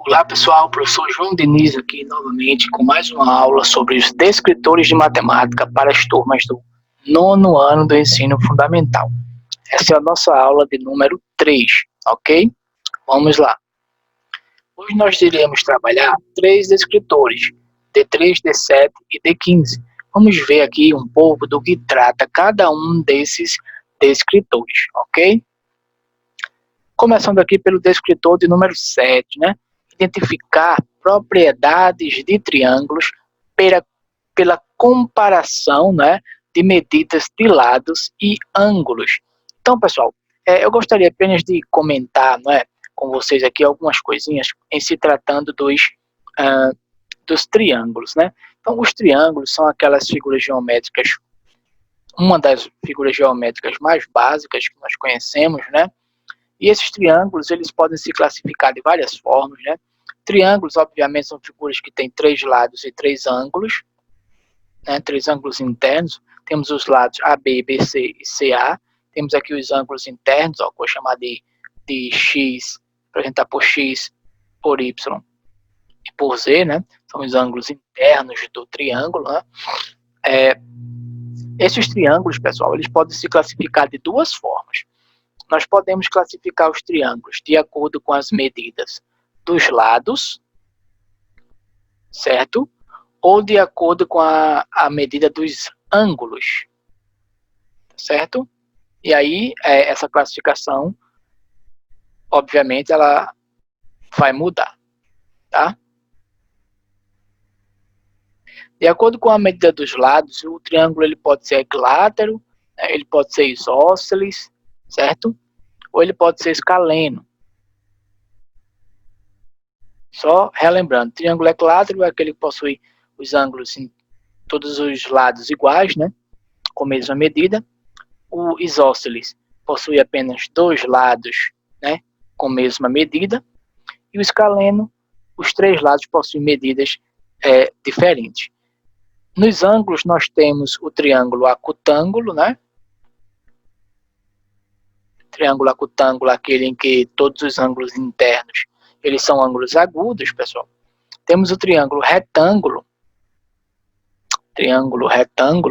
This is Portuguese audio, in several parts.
Olá pessoal, professor João Diniz aqui novamente com mais uma aula sobre os descritores de matemática para as turmas do 9º ano do ensino fundamental. Essa é a nossa aula de número 3, ok? Vamos lá. Hoje nós iremos trabalhar 3 descritores, D3, D7 e D15. Vamos ver aqui um pouco do que trata cada um desses descritores, ok? Começando aqui pelo descritor de número 7, né? Identificar propriedades de triângulos pela comparação, né, de medidas de lados e ângulos. Então, pessoal, eu gostaria apenas de comentar, não é, com vocês aqui algumas coisinhas em se tratando dos triângulos, né? Então, os triângulos são aquelas figuras geométricas, uma das figuras geométricas mais básicas que nós conhecemos, né? E esses triângulos, eles podem se classificar de várias formas, né? Triângulos, obviamente, são figuras que têm 3 lados e 3 ângulos, né? 3 ângulos internos. Temos os lados AB, BC e CA. Temos aqui os ângulos internos, ó, que eu vou chamar de X, representar por X, por Y e por Z, né? São os ângulos internos do triângulo, né? Esses triângulos, pessoal, eles podem se classificar de duas formas. Nós podemos classificar os triângulos de acordo com as medidas dos lados, certo? Ou de acordo com a medida dos ângulos, certo? E aí, essa classificação, obviamente, ela vai mudar, tá? De acordo com a medida dos lados, o triângulo ele pode ser equilátero, né? Ele pode ser isósceles, certo? Ou ele pode ser escaleno. Só relembrando, triângulo equilátero é aquele que possui os ângulos em todos os lados iguais, né? Com a mesma medida. O isósceles possui apenas 2 lados, né? Com a mesma medida. E o escaleno, os 3 lados possuem medidas diferentes. Nos ângulos nós temos o triângulo acutângulo, né? Triângulo acutângulo, aquele em que todos os ângulos internos, eles são ângulos agudos, pessoal. Temos o triângulo retângulo,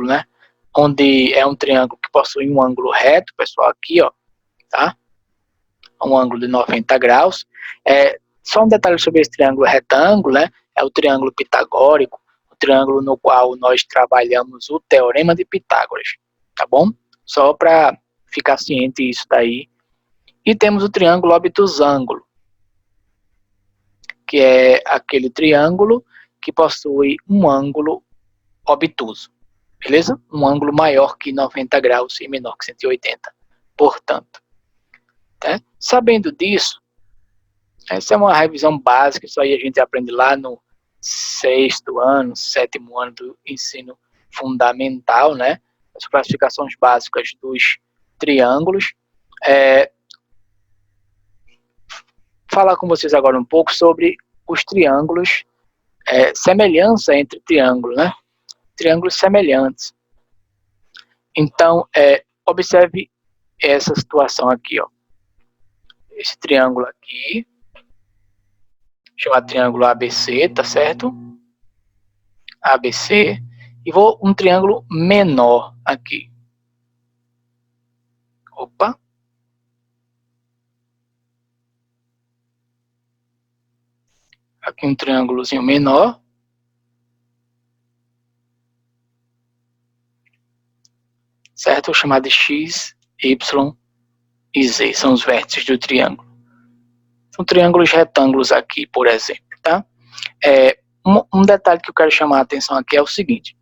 né? Onde é um triângulo que possui um ângulo reto, pessoal, aqui, ó, tá? Um ângulo de 90 graus. Só um detalhe sobre esse triângulo retângulo, né? É o triângulo pitagórico, o triângulo no qual nós trabalhamos o teorema de Pitágoras, tá bom? Só para ficar ciente isso daí. E temos o triângulo obtusângulo, que é aquele triângulo que possui um ângulo obtuso, beleza? Um ângulo maior que 90 graus e menor que 180, portanto. Né? Sabendo disso, essa é uma revisão básica, isso aí a gente aprende lá no 6º ano, 7º ano do ensino fundamental, né? As classificações básicas dos triângulos. Falar com vocês agora um pouco sobre os triângulos, semelhança entre triângulos, né? Triângulos semelhantes. Então, observe essa situação aqui, ó. Esse triângulo aqui, chamado triângulo ABC, tá certo? ABC. E vou um triângulo menor aqui. Opa. Aqui um triângulozinho menor. Certo? Chamado de X, Y e Z. São os vértices do triângulo. São triângulos retângulos aqui, por exemplo, tá? Um detalhe que eu quero chamar a atenção aqui é o seguinte.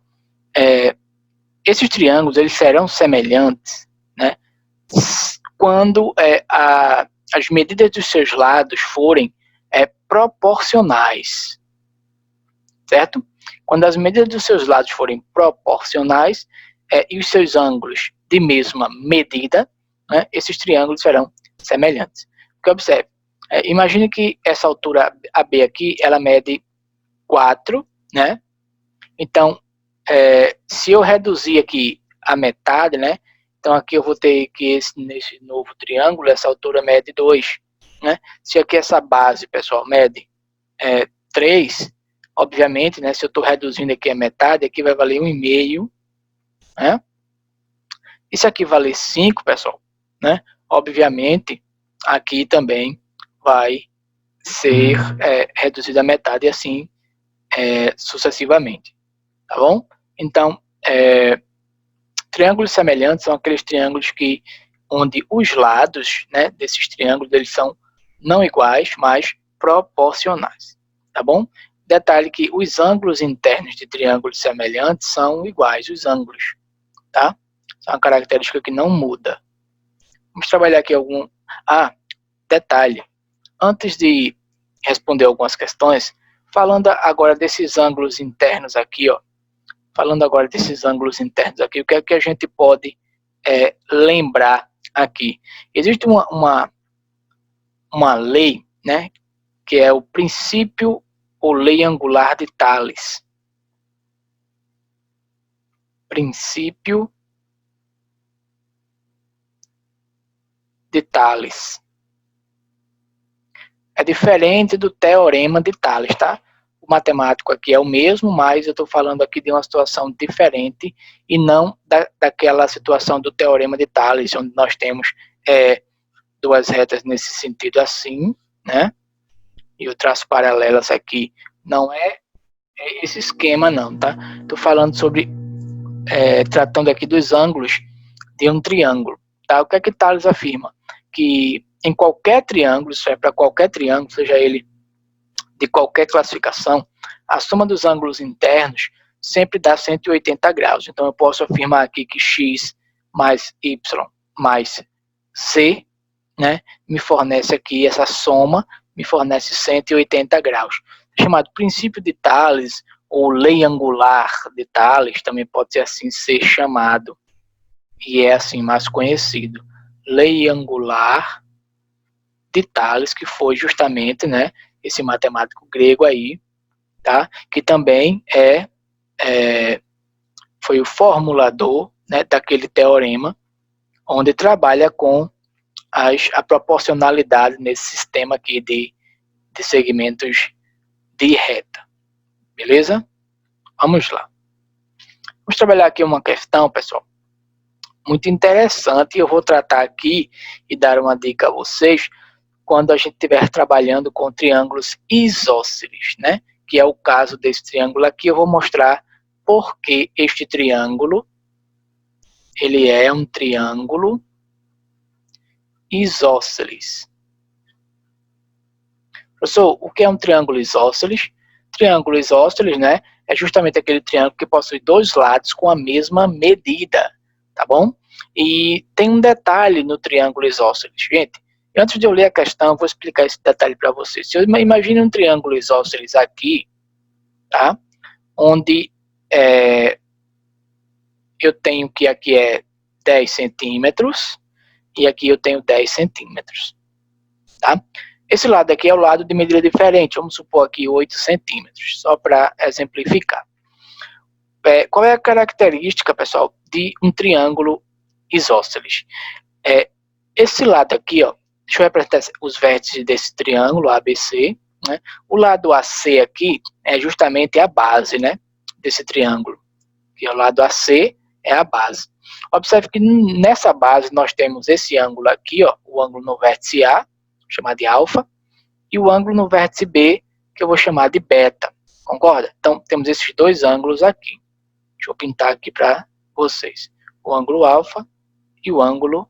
Esses triângulos, eles serão semelhantes, né? Quando as medidas dos seus lados forem proporcionais, certo? Quando as medidas dos seus lados forem proporcionais e os seus ângulos de mesma medida, né, esses triângulos serão semelhantes. Porque observe, imagine que essa altura AB aqui, ela mede 4, né? Então, se eu reduzir aqui a metade, né? Então aqui eu vou ter que nesse novo triângulo, essa altura mede 2, né? Se aqui essa base, pessoal, mede 3, obviamente, né, se eu estou reduzindo aqui a metade, aqui vai valer 1,5, né? E se aqui valer 5, pessoal, né, obviamente, aqui também vai ser reduzido a metade e assim sucessivamente, tá bom? Então, triângulos semelhantes são aqueles triângulos onde os lados, né, desses triângulos eles são não iguais, mas proporcionais, tá bom? Detalhe que os ângulos internos de triângulos semelhantes são iguais, os ângulos, tá? São uma característica que não muda. Vamos trabalhar aqui algum... detalhe. Antes de responder algumas questões, falando agora desses ângulos internos aqui, ó. Falando agora desses ângulos internos aqui, o que é que a gente pode lembrar aqui? Existe uma lei, né, que é o princípio ou lei angular de Thales. Princípio de Thales. É diferente do teorema de Thales, tá? O matemático aqui é o mesmo, mas eu estou falando aqui de uma situação diferente e não daquela situação do teorema de Thales, onde nós temos duas retas nesse sentido assim, né? E o traço paralelas aqui não é esse esquema não, tá? Estou falando sobre, tratando aqui dos ângulos de um triângulo, tá? O que é que Thales afirma? Que em qualquer triângulo, isso é para qualquer triângulo, seja ele de qualquer classificação, a soma dos ângulos internos sempre dá 180 graus. Então eu posso afirmar aqui que x mais y mais c, né, me fornece aqui essa soma, me fornece 180 graus. Chamado princípio de Thales, ou lei angular de Thales, também pode ser assim ser chamado, e é assim mais conhecido. Lei angular de Thales, que foi justamente, né, esse matemático grego aí, tá, que também foi o formulador, né, daquele teorema, onde trabalha com a proporcionalidade nesse sistema aqui de segmentos de reta. Beleza? Vamos lá. Vamos trabalhar aqui uma questão, pessoal, muito interessante. Eu vou tratar aqui e dar uma dica a vocês quando a gente estiver trabalhando com triângulos isósceles, né? Que é o caso desse triângulo aqui. Eu vou mostrar por que este triângulo ele é um triângulo isósceles. Professor, o que é um triângulo isósceles? Triângulo isósceles, né, é justamente aquele triângulo que possui dois lados com a mesma medida, tá bom? E tem um detalhe no triângulo isósceles, gente. Antes de eu ler a questão, eu vou explicar esse detalhe para vocês. Se eu imagine um triângulo isósceles aqui, tá? Onde eu tenho que aqui é 10 centímetros e aqui eu tenho 10 centímetros, tá? Esse lado aqui é o lado de medida diferente, vamos supor aqui 8 centímetros, só para exemplificar. Qual é a característica, pessoal, de um triângulo isósceles? Esse lado aqui, ó, deixa eu representar os vértices desse triângulo ABC, né? O lado AC aqui é justamente a base, né, desse triângulo, que é o lado AC é a base. Observe que nessa base nós temos esse ângulo aqui, ó, o ângulo no vértice A, chamado de alfa, e o ângulo no vértice B, que eu vou chamar de beta, concorda? Então, temos esses dois ângulos aqui. Deixa eu pintar aqui para vocês. O ângulo alfa e o ângulo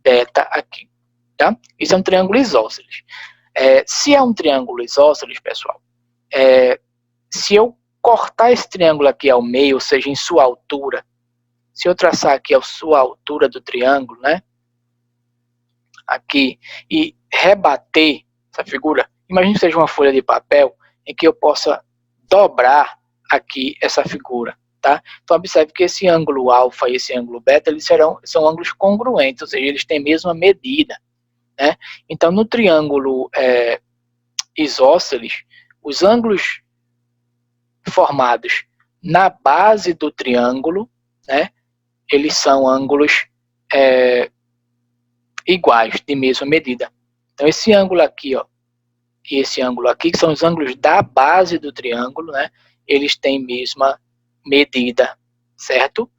beta aqui, tá? Isso é um triângulo isósceles. Se é um triângulo isósceles, pessoal, se eu cortar esse triângulo aqui ao meio, ou seja, em sua altura, se eu traçar aqui a sua altura do triângulo, né, aqui, e rebater essa figura, imagine que seja uma folha de papel em que eu possa dobrar aqui essa figura, tá? Então observe que esse ângulo alfa e esse ângulo beta, eles são ângulos congruentes, ou seja, eles têm a mesma medida, né? Então no triângulo isósceles, os ângulos formados na base do triângulo, né, eles são ângulos iguais, de mesma medida. Então esse ângulo aqui, ó, e esse ângulo aqui, que são os ângulos da base do triângulo, né? Eles têm mesma medida, certo?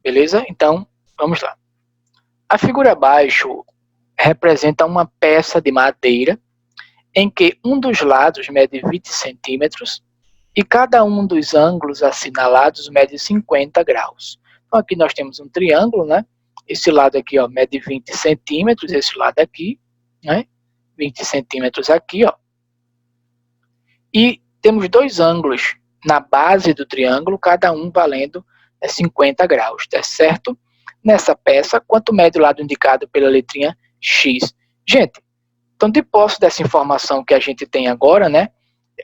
Beleza? Então, vamos lá. A figura abaixo representa uma peça de madeira em que um dos lados mede 20 centímetros e cada um dos ângulos assinalados mede 50 graus. Então, aqui nós temos um triângulo, né? Esse lado aqui, ó, mede 20 centímetros, esse lado aqui, né? 20 centímetros aqui, ó. E temos dois ângulos na base do triângulo, cada um valendo 50 graus, tá certo? Nessa peça, quanto mede o lado indicado pela letrinha X? Gente, então de posse dessa informação que a gente tem agora, né?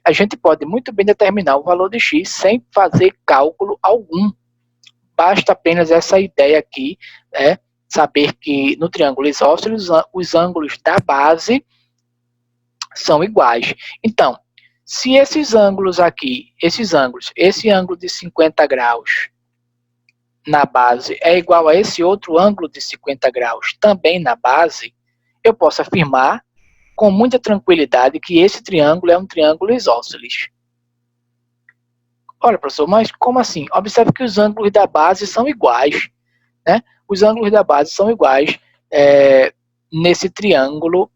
A gente pode muito bem determinar o valor de X sem fazer cálculo algum. Basta apenas essa ideia aqui, né? Saber que no triângulo isósceles os ângulos da base são iguais. Então, se esses ângulos aqui, esse ângulo de 50 graus na base é igual a esse outro ângulo de 50 graus também na base, eu posso afirmar com muita tranquilidade que esse triângulo é um triângulo isósceles. Olha, professor, mas como assim? Observe que os ângulos da base são iguais, né? Os ângulos da base são iguais nesse triângulo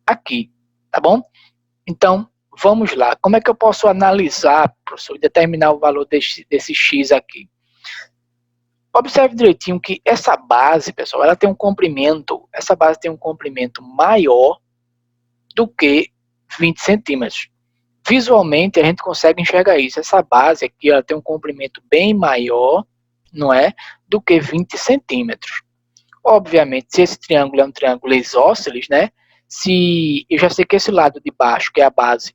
aqui, tá bom? Então, vamos lá. Como é que eu posso analisar, professor, e determinar o valor desse X aqui? Observe direitinho que essa base, pessoal, ela tem um comprimento, essa base tem um comprimento maior do que 20 centímetros. Visualmente, a gente consegue enxergar isso. Essa base aqui, ela tem um comprimento bem maior, não é, do que 20 centímetros. Obviamente, se esse triângulo é um triângulo isósceles, né, se eu já sei que esse lado de baixo, que é a base,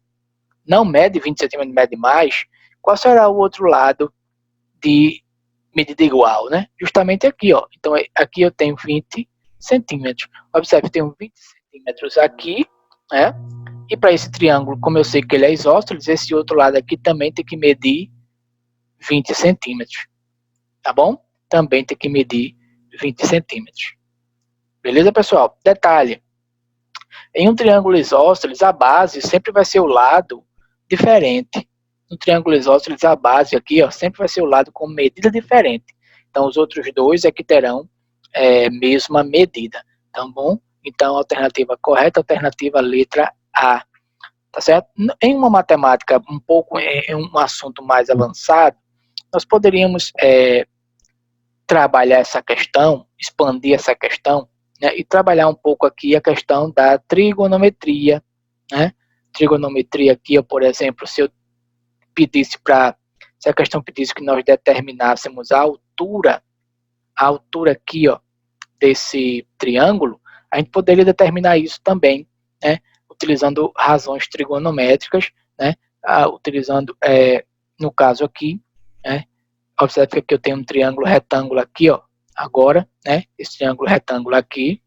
não mede 20 centímetros, mede mais, qual será o outro lado de medida igual, né? Justamente aqui, ó. Então, aqui eu tenho 20 centímetros. Observe, eu tenho 20 centímetros aqui, né? E para esse triângulo, como eu sei que ele é isósceles, esse outro lado aqui também tem que medir 20 centímetros. Tá bom? Também tem que medir 20 centímetros. Beleza, pessoal? Detalhe. Em um triângulo isósceles, a base sempre vai ser o lado diferente. No triângulo isósceles, a base aqui, ó, sempre vai ser o lado com medida diferente. Então, os outros dois é que terão mesma medida. Tá bom? Então, alternativa correta, alternativa letra A. Tá certo? Em uma matemática um pouco, em um assunto mais avançado, nós poderíamos trabalhar essa questão, expandir essa questão, né, e trabalhar um pouco aqui a questão da trigonometria, né? Trigonometria aqui, por exemplo, se a questão pedisse que nós determinássemos a altura aqui, ó, desse triângulo, a gente poderia determinar isso também, né, utilizando razões trigonométricas, né, utilizando, no caso aqui, né, observe que aqui eu tenho um triângulo retângulo aqui, ó, agora, né, esse triângulo retângulo aqui.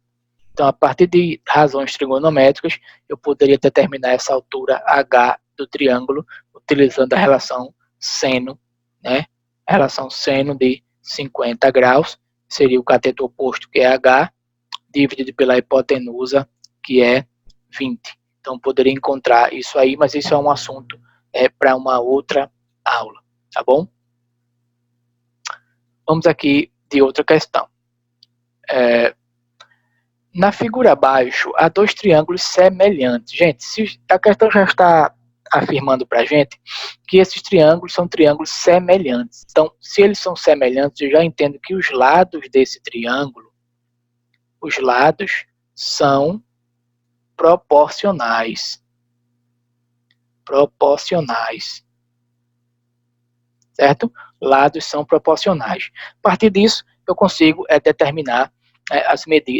Então, a partir de razões trigonométricas, eu poderia determinar essa altura H do triângulo utilizando a relação seno, né, a relação seno de 50 graus, seria o cateto oposto, que é H, dividido pela hipotenusa, que é 20. Então, poderia encontrar isso aí, mas isso é um assunto para uma outra aula, tá bom? Vamos aqui de outra questão. Na figura abaixo, há dois triângulos semelhantes. Gente, se a questão já está afirmando para a gente que esses triângulos são triângulos semelhantes. Então, se eles são semelhantes, eu já entendo que os lados desse triângulo, os lados são proporcionais. Proporcionais. Certo? Lados são proporcionais. A partir disso, eu consigo determinar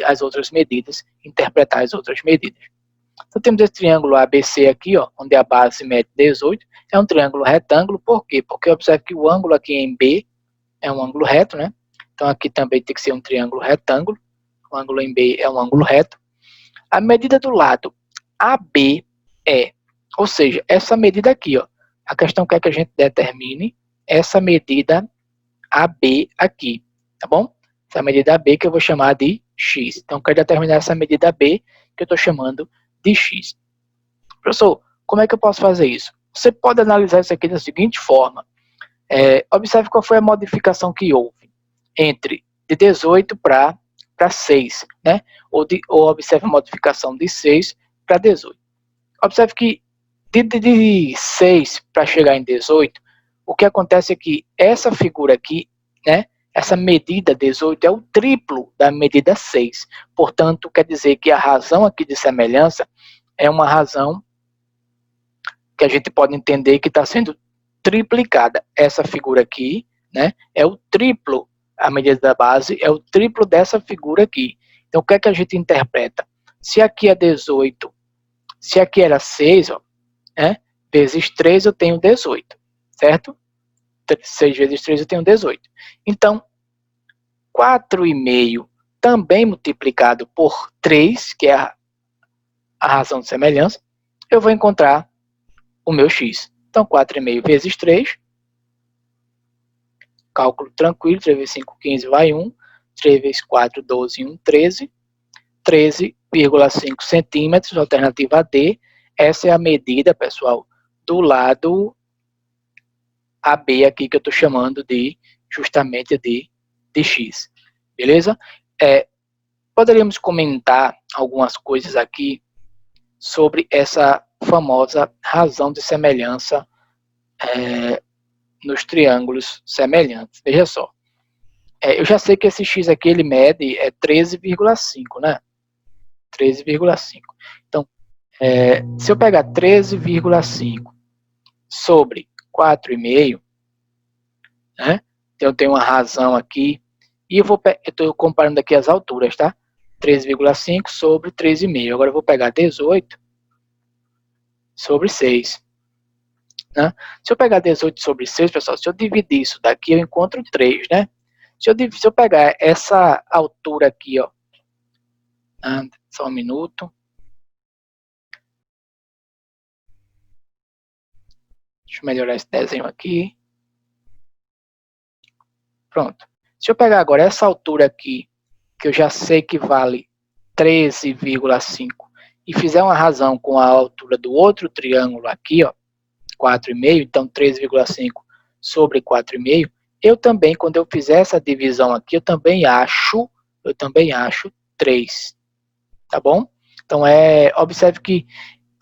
as outras medidas, interpretar as outras medidas. Então, temos esse triângulo ABC aqui, ó, onde a base mede 18, é um triângulo retângulo, por quê? Porque observe que o ângulo aqui em B é um ângulo reto, né? Então, aqui também tem que ser um triângulo retângulo, o ângulo em B é um ângulo reto. A medida do lado AB ou seja, essa medida aqui, ó, a questão quer que a gente determine essa medida AB aqui, tá bom? Essa medida AB que eu vou chamar de X. Então, eu quero determinar essa medida B que eu estou chamando de X. Professor, como é que eu posso fazer isso? Você pode analisar isso aqui da seguinte forma. Observe qual foi a modificação que houve entre de 18 para 6, né? Ou observe a modificação de 6 para 18. Observe que de 6 para chegar em 18, o que acontece é que essa figura aqui, né? Essa medida 18 é o triplo da medida 6. Portanto, quer dizer que a razão aqui de semelhança é uma razão que a gente pode entender que está sendo triplicada. Essa figura aqui, né, é o triplo, a medida da base é o triplo dessa figura aqui. Então, o que é que a gente interpreta? Se aqui é 18, se aqui era 6, ó, né, vezes 3 eu tenho 18, certo? 6 vezes 3 eu tenho 18. Então, 4,5 também multiplicado por 3, que é a razão de semelhança, eu vou encontrar o meu x. Então, 4,5 vezes 3, cálculo tranquilo, 3 vezes 5, 15, vai 1, 3 vezes 4, 12, 1, 13, 13,5 centímetros, alternativa D. Essa é a medida, pessoal, do lado AB aqui, que eu estou chamando de, justamente de x, beleza? Poderíamos comentar algumas coisas aqui sobre essa famosa razão de semelhança nos triângulos semelhantes. Veja só, eu já sei que esse x aqui ele mede 13,5, né? 13,5. Então, se eu pegar 13,5 sobre 4,5, né? Então eu tenho uma razão aqui, e eu estou comparando aqui as alturas, tá? 13,5 sobre 13,5. Agora eu vou pegar 18 sobre 6. Né? Se eu pegar 18 sobre 6, pessoal, se eu dividir isso daqui, eu encontro 3, né? Se eu pegar essa altura aqui, ó, só um minuto. Deixa eu melhorar esse desenho aqui. Pronto. Se eu pegar agora essa altura aqui, que eu já sei que vale 13,5, e fizer uma razão com a altura do outro triângulo aqui, ó, 4,5, então 13,5 sobre 4,5, eu também, quando eu fizer essa divisão aqui, eu também acho 3, tá bom? Então, observe que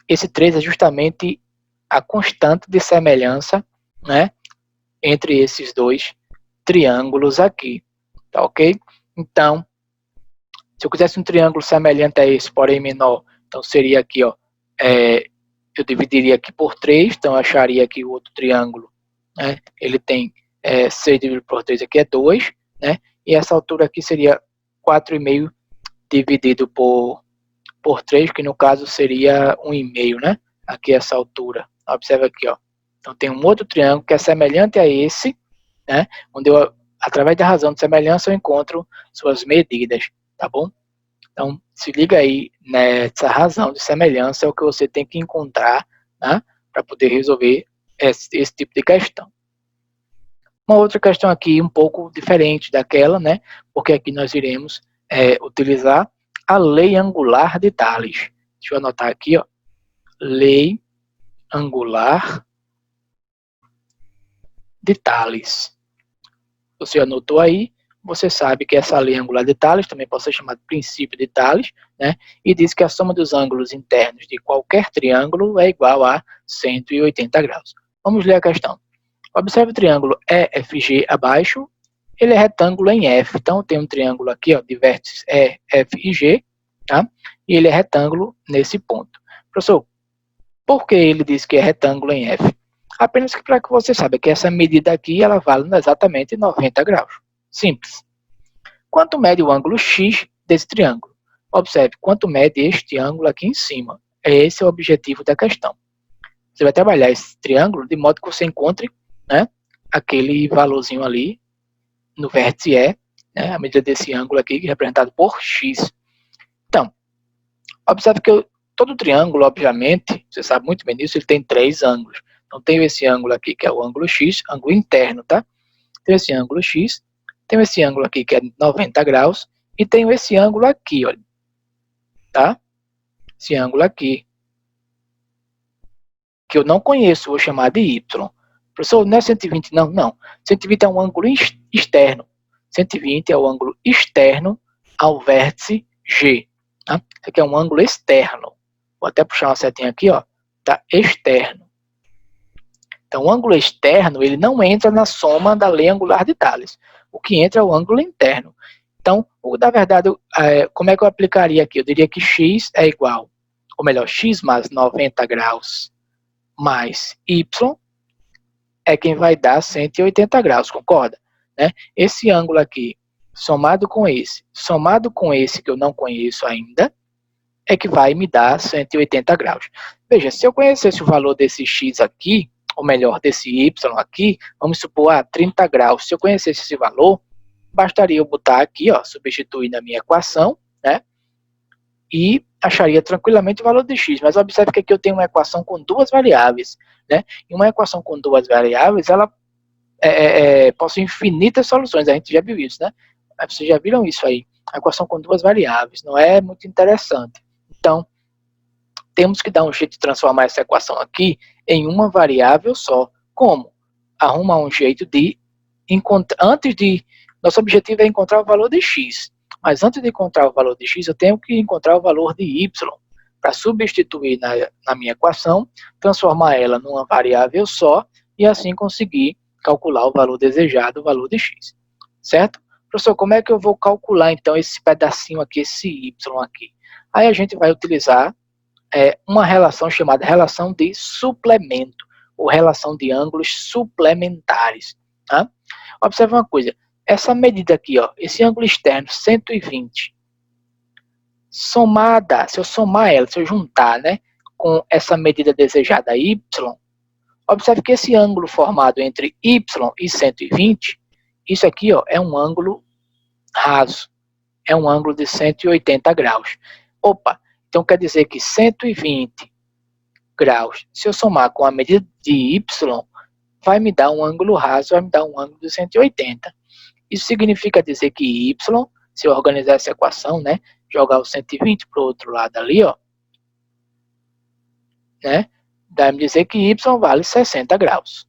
esse 3 é justamente a constante de semelhança, né, entre esses dois triângulos aqui, tá ok? Então, se eu quisesse um triângulo semelhante a esse, porém menor, então seria aqui, ó, eu dividiria aqui por 3, então eu acharia que o outro triângulo, né, ele tem 6 dividido por 3 aqui é 2, né, e essa altura aqui seria 4,5 dividido por 3, que no caso seria 1,5, né, aqui essa altura. Observa aqui, ó. Então tem um outro triângulo que é semelhante a esse, né, onde eu, através da razão de semelhança, eu encontro suas medidas, tá bom? Então, se liga aí nessa razão de semelhança, é o que você tem que encontrar, né, para poder resolver esse tipo de questão. Uma outra questão aqui um pouco diferente daquela, né, porque aqui nós iremos utilizar a lei angular de Tales. Deixa eu anotar aqui, ó, lei angular de Tales. Você anotou aí, você sabe que essa lei angular de Tales também pode ser chamada princípio de Tales, né? E diz que a soma dos ângulos internos de qualquer triângulo é igual a 180 graus. Vamos ler a questão. Observe o triângulo EFG abaixo, ele é retângulo em F. Então, tem um triângulo aqui, ó, de vértices E, F e G, tá? E ele é retângulo nesse ponto. Professor, por que ele diz que é retângulo em F? Apenas para que você saiba que essa medida aqui, ela vale exatamente 90 graus. Simples. Quanto mede o ângulo X desse triângulo? Observe, quanto mede este ângulo aqui em cima. Esse é o objetivo da questão. Você vai trabalhar esse triângulo de modo que você encontre, né, aquele valorzinho ali no vértice E, né, a medida desse ângulo aqui, representado por X. Então, observe que todo triângulo, obviamente, você sabe muito bem disso, ele tem 3 ângulos. Então, tenho esse ângulo aqui, que é o ângulo X, ângulo interno, tá? Tenho esse ângulo X, tenho esse ângulo aqui, que é 90 graus, e tenho esse ângulo aqui, olha, tá? Esse ângulo aqui, que eu não conheço, vou chamar de Y. Professor, não é 120 não? Não. 120 é um ângulo externo. 120 é o ângulo externo ao vértice G. Tá? Isso aqui é um ângulo externo. Vou até puxar uma setinha aqui, ó. Tá? Externo. Então, o ângulo externo, ele não entra na soma da lei angular de Thales. O que entra é o ângulo interno. Então, na verdade, como é que eu aplicaria aqui? Eu diria que x é igual, ou melhor, x mais 90 graus mais y é quem vai dar 180 graus, concorda? Né? Esse ângulo aqui, somado com esse que eu não conheço ainda, é que vai me dar 180 graus. Veja, se eu conhecesse o valor desse x aqui, ou melhor, desse y aqui, vamos supor, 30 graus. Se eu conhecesse esse valor, bastaria eu botar aqui, ó, substituir na minha equação, né? E acharia tranquilamente o valor de x. Mas observe que aqui eu tenho uma equação com duas variáveis, né? E uma equação com duas variáveis, ela possui infinitas soluções. A gente já viu isso, né? Vocês já viram isso aí? A equação com duas variáveis. Não é muito interessante. Então, temos que dar um jeito de transformar essa equação aqui em uma variável só. Como? Arrumar um jeito de encontrar, nosso objetivo é encontrar o valor de x, mas antes de encontrar o valor de x, eu tenho que encontrar o valor de y, para substituir na minha equação, transformar ela numa variável só, e assim conseguir calcular o valor desejado, o valor de x. Certo? Professor, como é que eu vou calcular, então, esse pedacinho aqui, esse y aqui? Aí a gente vai utilizar uma relação chamada relação de suplemento, ou relação de ângulos suplementares. Tá? Observe uma coisa, essa medida aqui, ó, esse ângulo externo, 120, somada, se eu somar ela, se eu juntar, né, com essa medida desejada y, observe que esse ângulo formado entre y e 120, isso aqui, ó, é um ângulo raso, é um ângulo de 180 graus. Opa, então quer dizer que 120 graus, se eu somar com a medida de y, vai me dar um ângulo raso, vai me dar um ângulo de 180. Isso significa dizer que y, se eu organizar essa equação, né, jogar o 120 para o outro lado ali, ó, né, dá-me dizer que y vale 60 graus.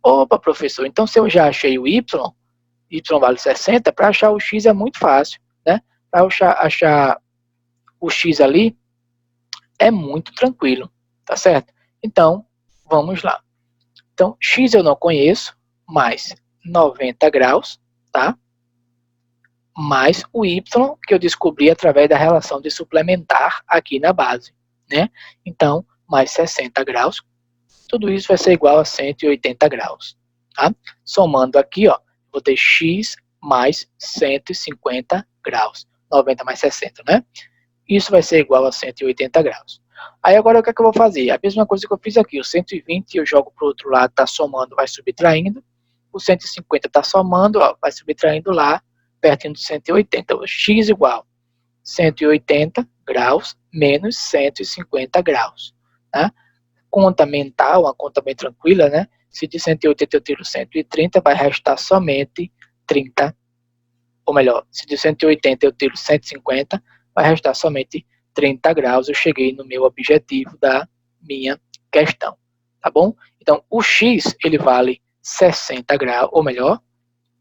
Opa, professor, então se eu já achei o y vale 60, para achar o x é muito fácil, né? Para achar o x ali é muito tranquilo, tá certo? Então, vamos lá. Então, x eu não conheço, mais 90 graus, tá? Mais o y que eu descobri através da relação de suplementar aqui na base, né? Então, mais 60 graus, tudo isso vai ser igual a 180 graus, tá? Somando aqui, ó, vou ter x mais 150 graus, 90 mais 60, né? Isso vai ser igual a 180 graus. Aí agora o que é que eu vou fazer? A mesma coisa que eu fiz aqui, o 120 eu jogo para o outro lado, está somando, vai subtraindo, o 150 está somando, ó, vai subtraindo lá, pertinho do 180. Então, x igual 180 graus menos 150 graus. Né? Conta mental, uma conta bem tranquila, né? Se de 180 eu tiro 130, vai restar somente 30. Ou melhor, se de 180 eu tiro 150, vai restar somente 30 graus. Eu cheguei no meu objetivo da minha questão. Tá bom? Então, o x, ele vale 60 graus, ou melhor,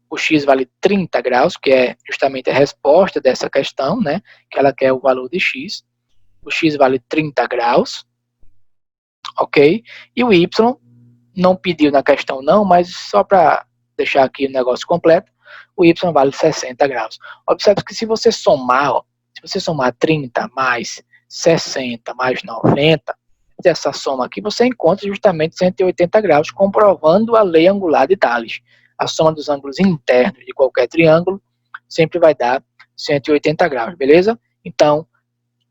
o x vale 30 graus, que é justamente a resposta dessa questão, né? Que ela quer o valor de x. O x vale 30 graus, ok? E o y, não pediu na questão não, mas só para deixar aqui o negócio completo, o y vale 60 graus. Observe que se você somar, ó, se você somar 30 mais 60 mais 90, dessa soma aqui, você encontra justamente 180 graus, comprovando a lei angular de Thales. A soma dos ângulos internos de qualquer triângulo sempre vai dar 180 graus, beleza? Então,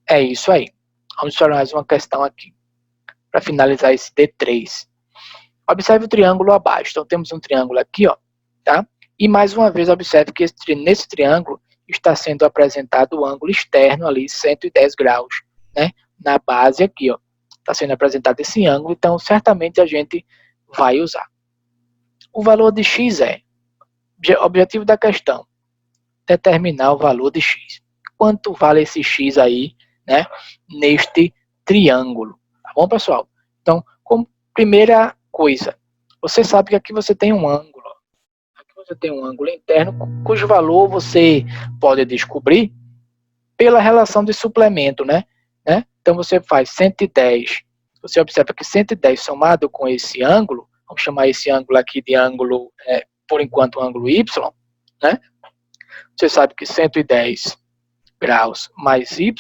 é isso aí. Vamos para mais uma questão aqui, para finalizar esse D3. Observe o triângulo abaixo. Então, temos um triângulo aqui, ó, tá? E, mais uma vez, observe que nesse triângulo está sendo apresentado o ângulo externo ali, 110 graus, né? Na base aqui, ó. Está sendo apresentado esse ângulo, então, certamente a gente vai usar. O valor de x é, objetivo da questão, determinar o valor de x. Quanto vale esse x aí, né, neste triângulo? Tá bom, pessoal? Então, Primeira coisa, você sabe que aqui você tem um ângulo. Aqui você tem um ângulo interno cujo valor você pode descobrir pela relação de suplemento, né? Então você faz 110. Você observa que 110 somado com esse ângulo, vamos chamar esse ângulo aqui de ângulo, por enquanto, ângulo Y, né? Você sabe que 110 graus mais Y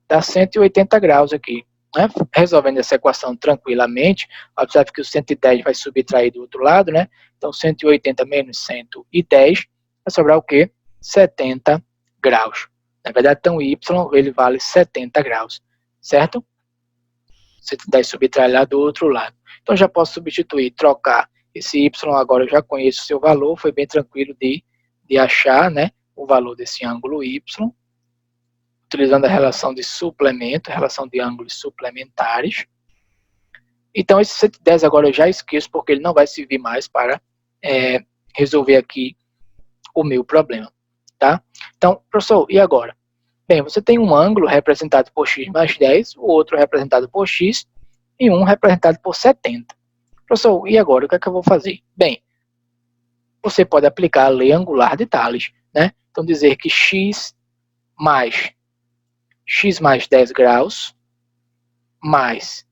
dá 180 graus aqui. Né? Resolvendo essa equação tranquilamente, observe que o 110 vai subtrair do outro lado, né? Então 180 menos 110 vai sobrar o quê? 70 graus. Na verdade, então Y ele vale 70 graus, certo? 110 subtrai lá do outro lado. Então já posso substituir, trocar esse Y, agora eu já conheço o seu valor, foi bem tranquilo de achar, né, o valor desse ângulo Y, utilizando a relação de suplemento, a relação de ângulos suplementares. Então esse 110 agora eu já esqueço, porque ele não vai servir mais para resolver aqui o meu problema, tá? Então, professor, e agora? Bem, você tem um ângulo representado por x mais 10, o outro representado por x e um representado por 70. Professor, e agora o que é que eu vou fazer? Bem, você pode aplicar a lei angular de Thales, né? Então dizer que x mais 10 graus mais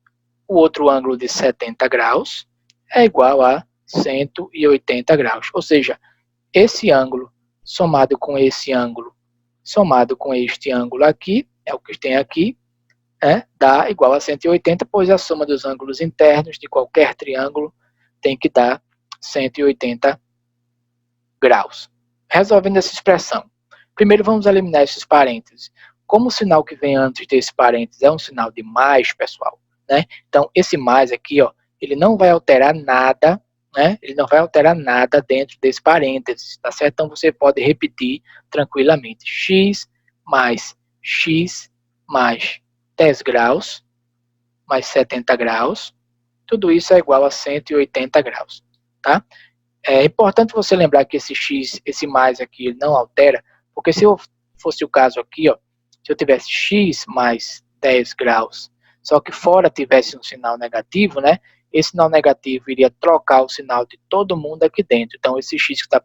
o outro ângulo de 70 graus é igual a 180 graus. Ou seja, esse ângulo somado com esse ângulo, somado com este ângulo aqui, é o que tem aqui, dá igual a 180, pois a soma dos ângulos internos de qualquer triângulo tem que dar 180 graus. Resolvendo essa expressão, primeiro vamos eliminar esses parênteses. Como o sinal que vem antes desse parênteses é um sinal de mais, pessoal, né? Então, esse mais aqui, ó, ele não vai alterar nada, né? Ele não vai alterar nada dentro desse parênteses, tá certo? Então, você pode repetir tranquilamente. X mais 10 graus mais 70 graus, tudo isso é igual a 180 graus, tá? É importante você lembrar que esse x, esse mais aqui, ele não altera, porque se fosse o caso aqui, ó, se eu tivesse x mais 10 graus, só que fora tivesse um sinal negativo, né? Esse sinal negativo iria trocar o sinal de todo mundo aqui dentro. Então, esse x que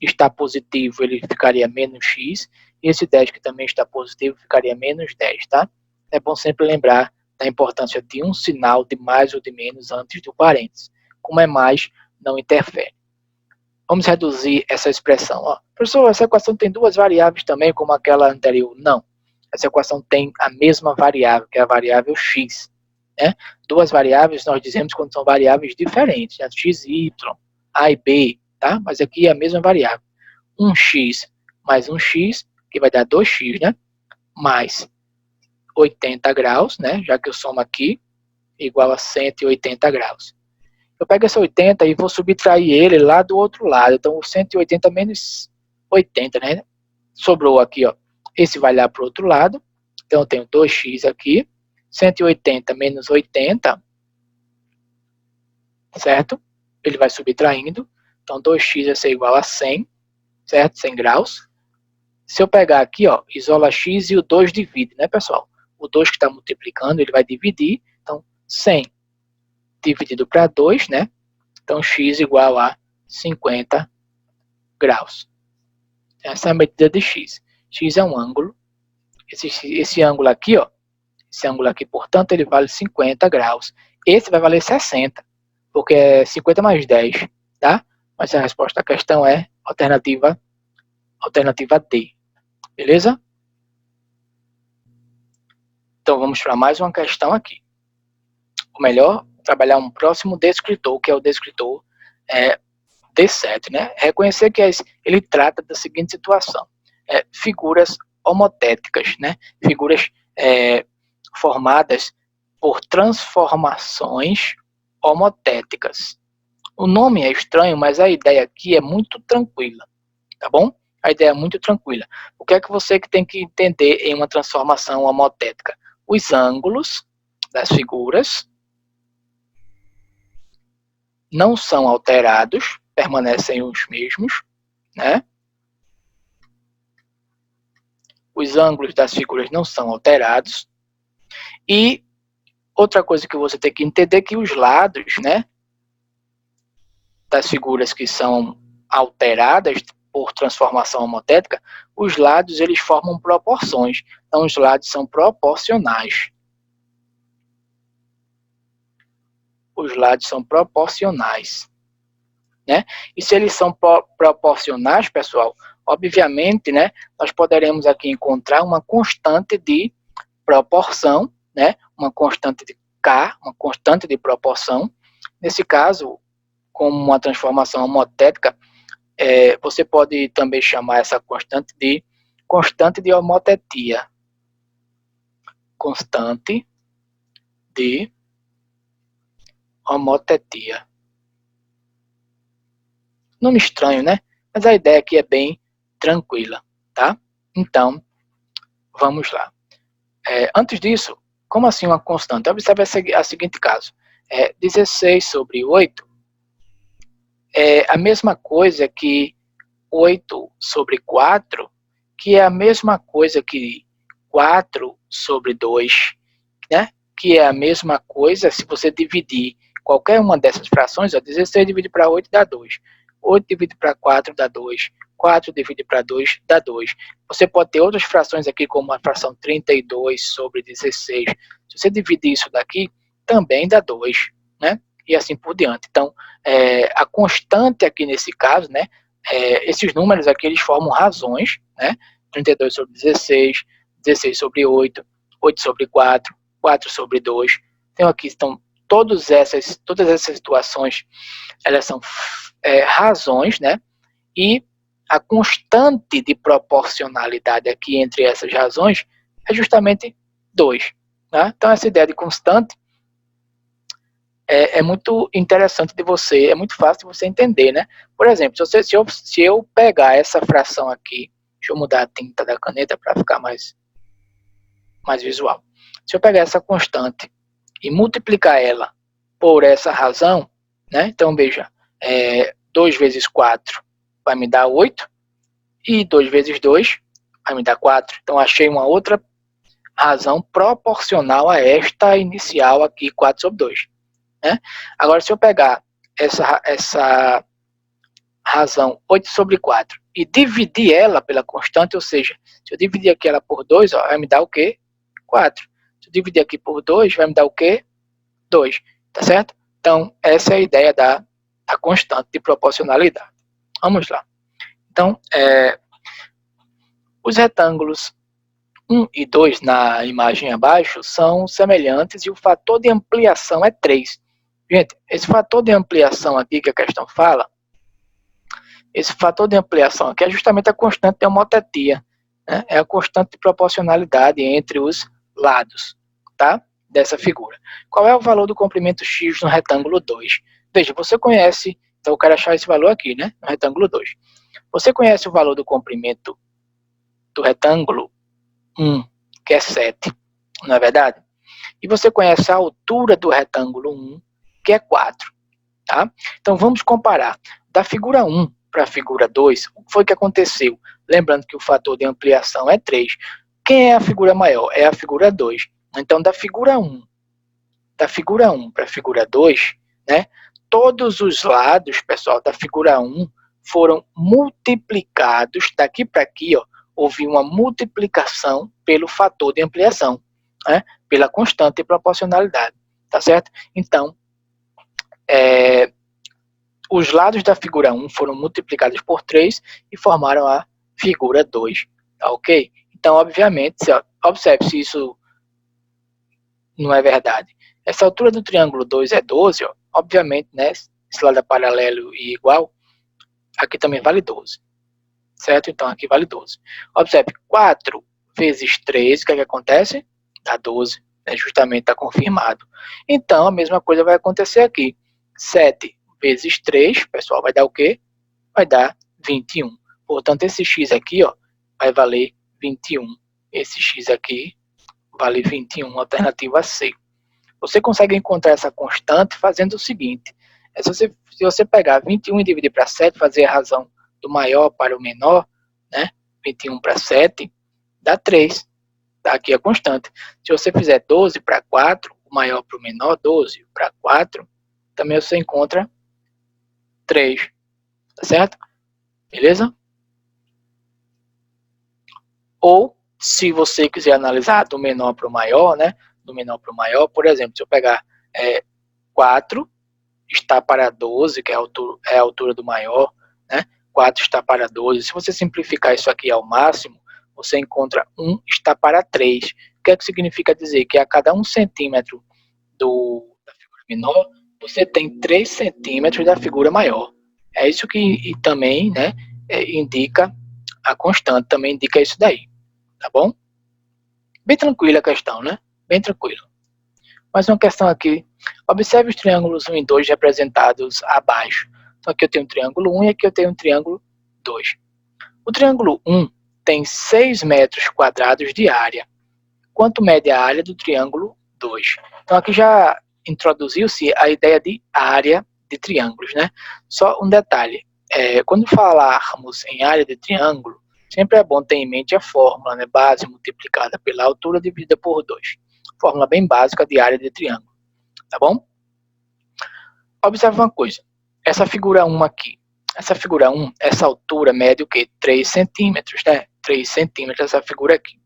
está positivo, ele ficaria menos x, e esse 10 que também está positivo ficaria menos 10, tá? É bom sempre lembrar da importância de um sinal de mais ou de menos antes do parênteses. Como é mais, não interfere. Vamos reduzir essa expressão. Ó. Professor, essa equação tem duas variáveis também, como aquela anterior? Não. Essa equação tem a mesma variável, que é a variável x. Né? Duas variáveis nós dizemos quando são variáveis diferentes, né? X e y, a e b, tá? Mas aqui é a mesma variável. 1x mais 1x, que vai dar 2x, né? Mais 80 graus, né? Já que eu somo aqui, igual a 180 graus. Eu pego esse 80 e vou subtrair ele lá do outro lado. Então, o 180 menos 80, né? Sobrou aqui, ó. Esse vai lá para o outro lado. Então, eu tenho 2x aqui. 180 menos 80, certo? Ele vai subtraindo. Então, 2x vai ser igual a 100, certo? 100 graus. Se eu pegar aqui, ó, isola x e o 2 divide, né, pessoal? O 2 que está multiplicando, ele vai dividir. Então, 100 dividido para 2, né? Então, x igual a 50 graus. Essa é a medida de x. X é um ângulo. Esse ângulo aqui, ó, esse ângulo aqui, portanto, ele vale 50 graus. Esse vai valer 60, porque é 50 mais 10, tá? Mas a resposta à questão é alternativa D. Beleza? Então, vamos para mais uma questão aqui. Ou melhor, trabalhar um próximo descritor, que é o descritor D7, né? Reconhecer que ele trata da seguinte situação. Figuras homotéticas, né? Figuras formadas por transformações homotéticas. O nome é estranho, mas a ideia aqui é muito tranquila, tá bom? A ideia é muito tranquila. O que é que você tem que entender em uma transformação homotética? Os ângulos das figuras não são alterados, permanecem os mesmos, né? Os ângulos das figuras não são alterados e Outra coisa que você tem que entender é que os lados, né, das figuras que são alteradas por transformação homotética, os lados eles formam proporções. Então, os lados são proporcionais. Os lados são proporcionais, né? E se eles são proporcionais, pessoal, obviamente, né, nós poderemos aqui encontrar uma constante de proporção, né, uma constante de K, uma constante de proporção. Nesse caso, como uma transformação homotética, você pode também chamar essa constante de homotetia. Constante de homotetia. Nome estranho, né? Mas a ideia aqui é bem tranquila, tá? Então, vamos lá. Antes disso, como assim uma constante? Observe a seguinte caso. 16 sobre 8 é a mesma coisa que 8 sobre 4, que é a mesma coisa que 4 sobre 2, né? Que é a mesma coisa se você dividir qualquer uma dessas frações, ó, 16 dividido para 8 dá 2. 8 dividido para 4 dá 2. 4 dividido para 2 dá 2. Você pode ter outras frações aqui, como a fração 32 sobre 16. Se você dividir isso daqui, também dá 2, né? E assim por diante. Então, a constante aqui nesse caso, né? Esses números aqui, eles formam razões, né? 32 sobre 16, 16 sobre 8, 8 sobre 4, 4 sobre 2. Então, aqui estão todas essas situações, elas são razões, né? E a constante de proporcionalidade aqui entre essas razões é justamente 2. Né? Então, essa ideia de constante é muito interessante de você, é muito fácil de você entender, né? Por exemplo, se eu pegar essa fração aqui, deixa eu mudar a tinta da caneta para ficar mais visual. Se eu pegar essa constante e multiplicar ela por essa razão, né? Então, veja, 2 vezes 4 vai me dar 8, e 2 vezes 2 vai me dar 4. Então, achei uma outra razão proporcional a esta inicial aqui, 4 sobre 2. Né? Agora, se eu pegar essa razão 8 sobre 4 e dividir ela pela constante, ou seja, se eu dividir aqui ela por 2, ó, vai me dar o quê? 4. Se eu dividir aqui por 2, vai me dar o quê? 2. Tá certo? Então, essa é a ideia da constante de proporcionalidade. Vamos lá. Então, os retângulos 1 e 2 na imagem abaixo são semelhantes e o fator de ampliação é 3. Gente, esse fator de ampliação aqui que a questão fala, esse fator de ampliação aqui é justamente a constante de homotetia, né? É a constante de proporcionalidade entre os lados, tá? Dessa figura. Qual é o valor do comprimento x no retângulo 2? Veja, você conhece, então eu quero achar esse valor aqui, né? No retângulo 2. Você conhece o valor do comprimento do retângulo 1, que é 7, não é verdade? E você conhece a altura do retângulo 1, que é 4. Tá? Então, vamos comparar. Da figura 1 para a figura 2, o que foi que aconteceu? Lembrando que o fator de ampliação é 3. Quem é a figura maior? É a figura 2. Então, da figura 1 para a figura 2, né, todos os lados, pessoal, da figura 1 foram multiplicados, daqui para aqui, ó, houve uma multiplicação pelo fator de ampliação, né, pela constante de proporcionalidade, tá certo? Então, os lados da figura 1 foram multiplicados por 3 e formaram a figura 2, tá ok? Então, obviamente, observe se isso não é verdade. Essa altura do triângulo 2 é 12, ó, obviamente, né, esse lado é paralelo e igual, aqui também vale 12, certo? Então, aqui vale 12. Observe, 4 vezes 3, o que é que acontece? Dá 12, né, justamente está confirmado. Então, a mesma coisa vai acontecer aqui. 7 vezes 3, pessoal, vai dar o quê? Vai dar 21. Portanto, esse x aqui, ó, vai valer 21. Esse x aqui vale 21, alternativa C. Você consegue encontrar essa constante fazendo o seguinte. Se você pegar 21 e dividir para 7, fazer a razão do maior para o menor, né? 21 para 7, dá 3. Dá aqui a constante. Se você fizer 12 para 4, o maior para o menor, 12 para 4, também você encontra 3, tá certo? Beleza? Ou, se você quiser analisar do menor para o maior, né? Do menor para o maior, por exemplo, se eu pegar 4 está para 12, que é a altura do maior, né? 4 está para 12. Se você simplificar isso aqui ao máximo, você encontra 1 está para 3. O que é que significa dizer? Que a cada 1 centímetro da figura menor, você tem 3 centímetros da figura maior. É isso que também, né, indica a constante, também indica isso daí, tá bom? Bem tranquila a questão, né? Bem tranquilo. Mais uma questão aqui. Observe os triângulos 1 e 2 representados abaixo. Então aqui eu tenho um triângulo 1 e aqui eu tenho um triângulo 2. O triângulo 1 tem 6 metros quadrados de área. Quanto mede a área do triângulo 2? Então aqui já introduziu-se a ideia de área de triângulos, né? Só um detalhe. Quando falarmos em área de triângulo, sempre é bom ter em mente a fórmula, né? Base multiplicada pela altura dividida por 2. Fórmula bem básica de área de triângulo, tá bom? Observe uma coisa, essa figura 1 aqui, essa altura mede o quê? 3 centímetros, né? 3 centímetros essa figura aqui.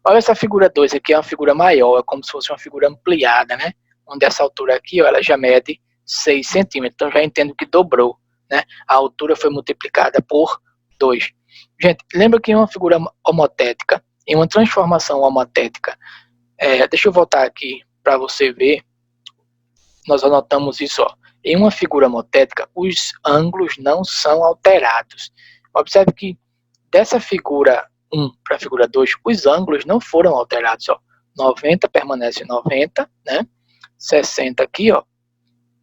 Olha essa figura 2 aqui, é uma figura maior, é como se fosse uma figura ampliada, né? Onde essa altura aqui, ó, ela já mede 6 centímetros, então já entendo que dobrou, né? A altura foi multiplicada por 2. Gente, lembra que em uma figura homotética, em uma transformação homotética, deixa eu voltar aqui para você ver. Nós anotamos isso, ó. Em uma figura homotética, os ângulos não são alterados. Observe que dessa figura 1 para a figura 2, os ângulos não foram alterados, ó. 90 permanece 90, né? 60 aqui, ó.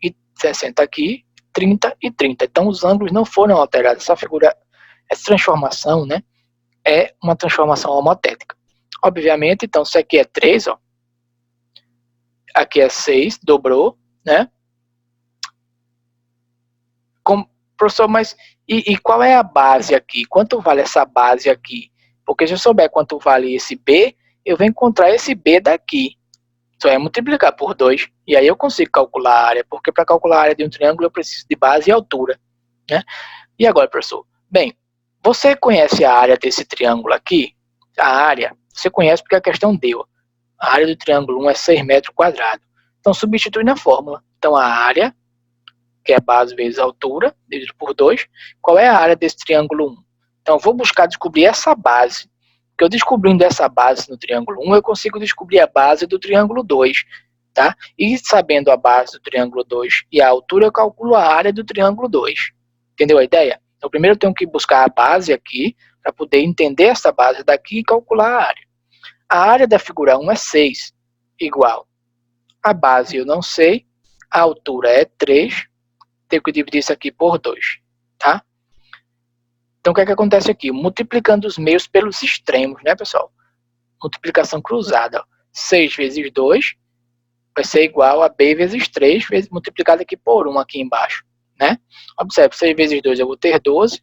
E 60 aqui, 30 e 30. Então os ângulos não foram alterados. Essa transformação, né? É uma transformação homotética. Obviamente, então, se aqui é 3, ó, aqui é 6, dobrou, né? Professor, mas e qual é a base aqui? Quanto vale essa base aqui? Porque se eu souber quanto vale esse B, eu vou encontrar esse B daqui. Só é multiplicar por 2, e aí eu consigo calcular a área, porque para calcular a área de um triângulo eu preciso de base e altura, né? E agora, professor? Bem, você conhece a área desse triângulo aqui? A área, você conhece porque a questão deu. A área do triângulo 1 é 6 metros quadrados. Então, substitui na fórmula. Então, a área, que é base vezes altura, dividido por 2. Qual é a área desse triângulo 1? Então, eu vou buscar descobrir essa base. Porque eu descobrindo essa base no triângulo 1, eu consigo descobrir a base do triângulo 2. Tá? E sabendo a base do triângulo 2 e a altura, eu calculo a área do triângulo 2. Entendeu a ideia? Então, primeiro eu tenho que buscar a base aqui, para poder entender essa base daqui e calcular a área. A área da figura 1 é 6, igual. A base eu não sei, a altura é 3, tenho que dividir isso aqui por 2, tá? Então, o que é que acontece aqui? Multiplicando os meios pelos extremos, né, pessoal? Multiplicação cruzada. 6 vezes 2 vai ser igual a B vezes 3, multiplicado aqui por 1 aqui embaixo, né? Observe, 6 vezes 2 eu vou ter 12.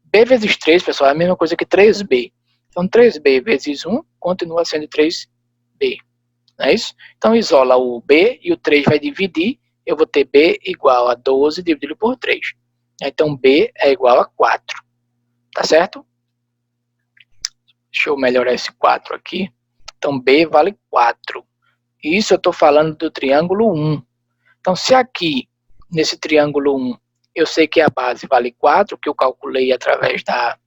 B vezes 3, pessoal, é a mesma coisa que 3B. Então, 3B vezes 1 continua sendo 3B. Não é isso? Então, isola o B e o 3 vai dividir. Eu vou ter B igual a 12 dividido por 3. Então, B é igual a 4. Tá certo? Deixa eu melhorar esse 4 aqui. Então, B vale 4. Isso eu estou falando do triângulo 1. Então, se aqui, nesse triângulo 1, eu sei que a base vale 4, que eu calculei através da